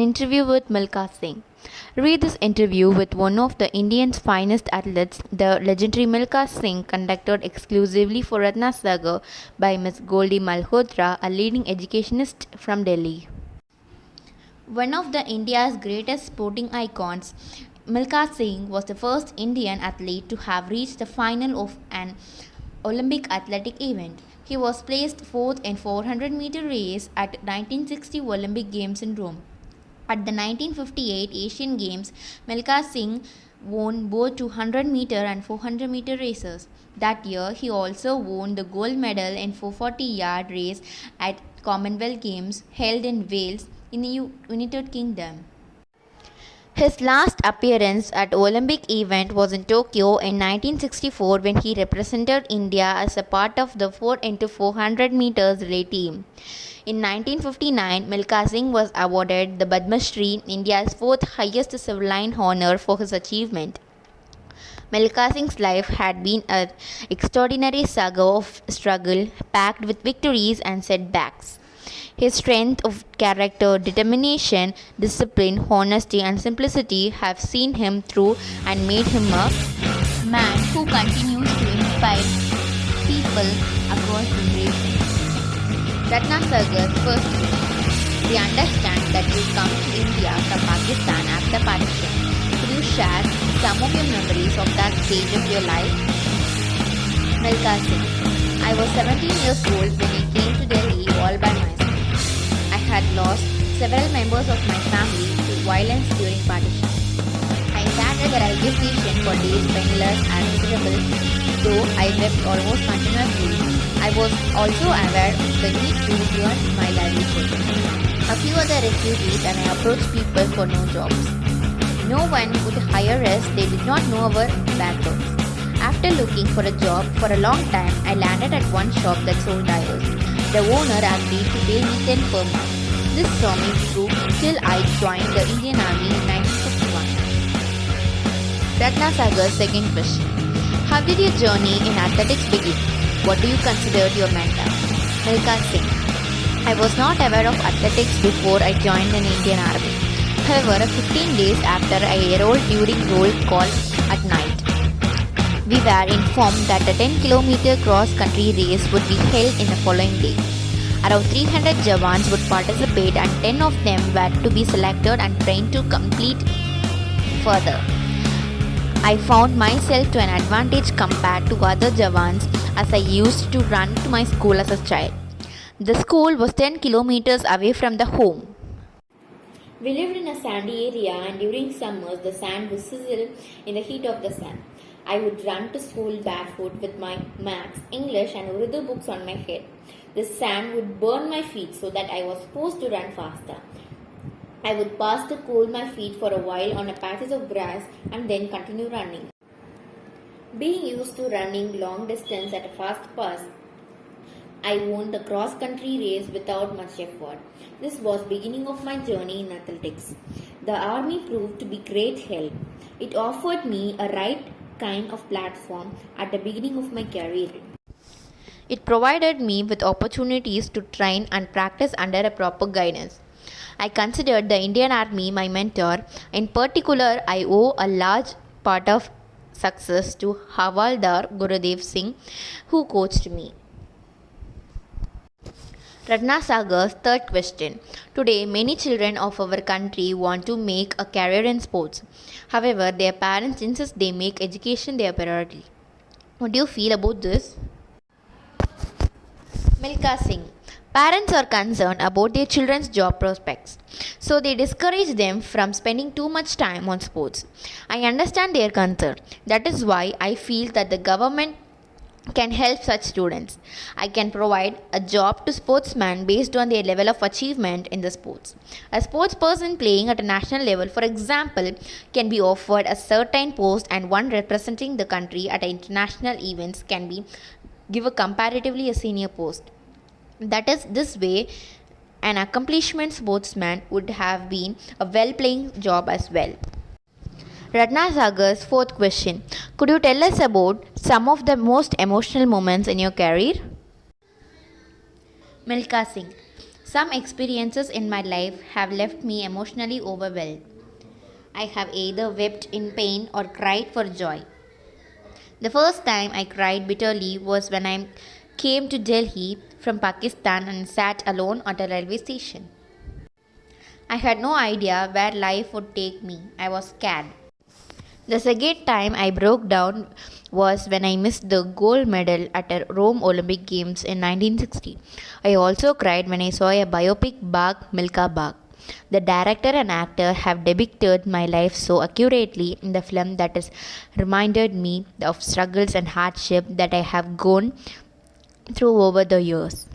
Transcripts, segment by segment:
An interview with Milkha Singh. Read this interview with one of the Indian's finest athletes, the legendary Milkha Singh, conducted exclusively for Ratna Sagar by Ms. Goldie Malhotra, a leading educationist from Delhi. One of the India's greatest sporting icons, Milkha Singh was the first Indian athlete to have reached the final of an Olympic athletic event. He was placed fourth in 400-meter race at 1960 Olympic Games in Rome. At the 1958 Asian Games, Milkha Singh won both 200-meter and 400-meter races. That year, he also won the gold medal in 440-yard race at Commonwealth Games held in Wales in the United Kingdom. His last appearance at Olympic event was in Tokyo in 1964 when he represented India as a part of the 4x400 meters relay team. In 1959, Milkha Singh was awarded the Padma Shri, India's fourth highest civilian honor, for his achievement. Milkha Singh's life had been an extraordinary saga of struggle, packed with victories and setbacks. His strength of character, determination, discipline, honesty, and simplicity have seen him through and made him a man who continues to inspire people across generations. Ratna Sagar's first question. We understand that you come to India from Pakistan after partition. Could you share some of your memories of that stage of your life? Milkha Singh. I was 17 years old when I came to Delhi all by myself. I had lost several members of my family to violence during partition. I sat at the railway station for days penniless and miserable, though I wept almost continuously. I was also aware of the need to earn my livelihood. A few other refugees and I approached people for no jobs. No one would hire us, they did not know our backgrounds. After looking for a job for a long time, I landed at one shop that sold tires. The owner agreed to pay me 10 per month. This saw me through till I joined the Indian Army in 1951. Ratna Sagar's second question. How did your journey in athletics begin? What do you consider your mentor? Milkha Singh. I was not aware of athletics before I joined the Indian Army. However, 15 days after I enrolled during roll call at night, we were informed that a 10-kilometer cross-country race would be held in the following day. Around 300 Jawans would participate and 10 of them were to be selected and trained to complete further. I found myself to an advantage compared to other Jawans as I used to run to my school as a child. The school was 10 kilometers away from the home. We lived in a sandy area and during summers the sand would sizzle in the heat of the sun. I would run to school barefoot with my maths, English and Urdu books on my head. The sand would burn my feet so that I was forced to run faster. I would pause to cool my feet for a while on a patch of grass and then continue running. Being used to running long distance at a fast pace, I won the cross-country race without much effort. This was beginning of my journey in athletics. The army proved to be great help. It offered me a right kind of platform at the beginning of my career. It provided me with opportunities to train and practice under a proper guidance. I considered the Indian Army my mentor. In particular, I owe a large part of success to Havaldar Gurudev Singh, who coached me. Ratna Sagar's third question. Today, many children of our country want to make a career in sports. However, their parents insist they make education their priority. What do you feel about this? Milkha Singh. Parents are concerned about their children's job prospects, so they discourage them from spending too much time on sports. I understand their concern. That is why I feel that the government can help such students. I can provide a job to sportsmen based on their level of achievement in the sports. A sports person playing at a national level, for example, can be offered a certain post and one representing the country at international events can be given comparatively a senior post. That is, this way, an accomplishment sportsman would have been a well-paying job as well. Ratna Sagar's fourth question. Could you tell us about some of the most emotional moments in your career? Milkha Singh. Some experiences in my life have left me emotionally overwhelmed. I have either wept in pain or cried for joy. The first time I cried bitterly was when I came to Delhi from Pakistan and sat alone at a railway station. I had no idea where life would take me. I was scared. The second time I broke down was when I missed the gold medal at the Rome Olympic Games in 1960. I also cried when I saw a biopic Bagh Milka Bagh. The director and actor have depicted my life so accurately in the film that has reminded me of struggles and hardship that I have gone through over the years.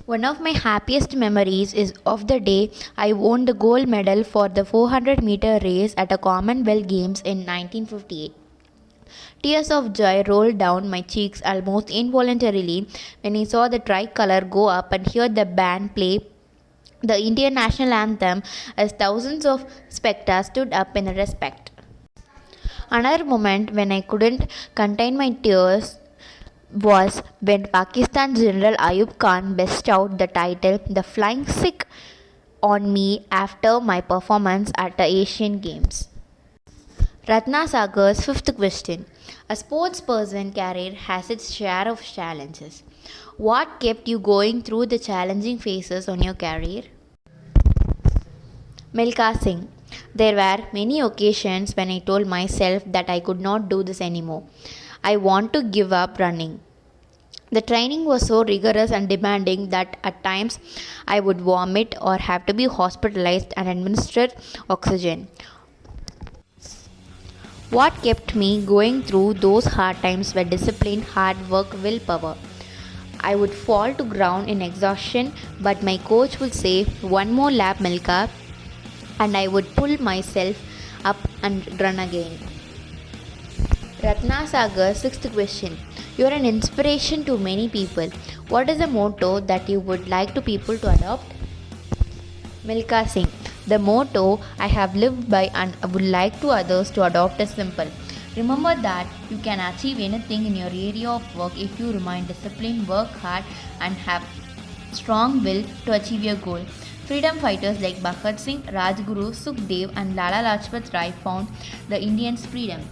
One of my happiest memories is of the day I won the gold medal for the 400-meter race at the Commonwealth Games in 1958. Tears of joy rolled down my cheeks almost involuntarily when I saw the tricolour go up and heard the band play the Indian national anthem as thousands of spectators stood up in respect. Another moment when I couldn't contain my tears was when Pakistan General Ayub Khan bestowed the title The Flying Sikh on me after my performance at the Asian Games. Ratna Sagar's fifth question. A sports person career has its share of challenges. What kept you going through the challenging phases on your career? Milkha Singh. There were many occasions when I told myself that I could not do this anymore. I want to give up running. The training was so rigorous and demanding that at times I would vomit or have to be hospitalized and administered oxygen. What kept me going through those hard times were discipline, hard work, willpower. I would fall to ground in exhaustion, but my coach would say, "One more lap, Milkha," and I would pull myself up and run again. Ratna Sagar, sixth question. You are an inspiration to many people. What is a motto that you would like to people to adopt? Milkha Singh. The motto I have lived by and I would like to others to adopt is simple. Remember that you can achieve anything in your area of work if you remain disciplined, work hard, and have strong will to achieve your goal. Freedom fighters like Bhagat Singh, Rajguru, Sukhdev, and Lala Lajpat Rai found the Indians' freedom.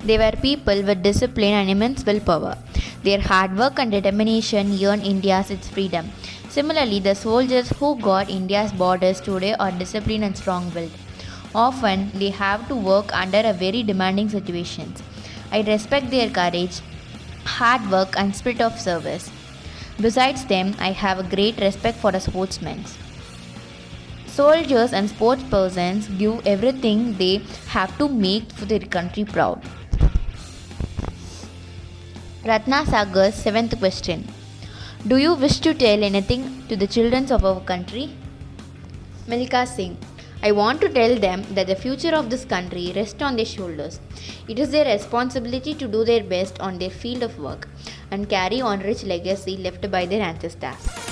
They were people with discipline and immense willpower. Their hard work and determination earned India its freedom. Similarly, the soldiers who guard India's borders today are disciplined and strong-willed. Often, they have to work under a very demanding situations. I respect their courage, hard work, and spirit of service. Besides them, I have a great respect for the sportsmen. Soldiers and sports persons give everything they have to make for their country proud. Ratna Sagar's seventh question. Do you wish to tell anything to the children of our country? Milkha Singh. I want to tell them that the future of this country rests on their shoulders. It is their responsibility to do their best on their field of work and carry on rich legacy left by their ancestors.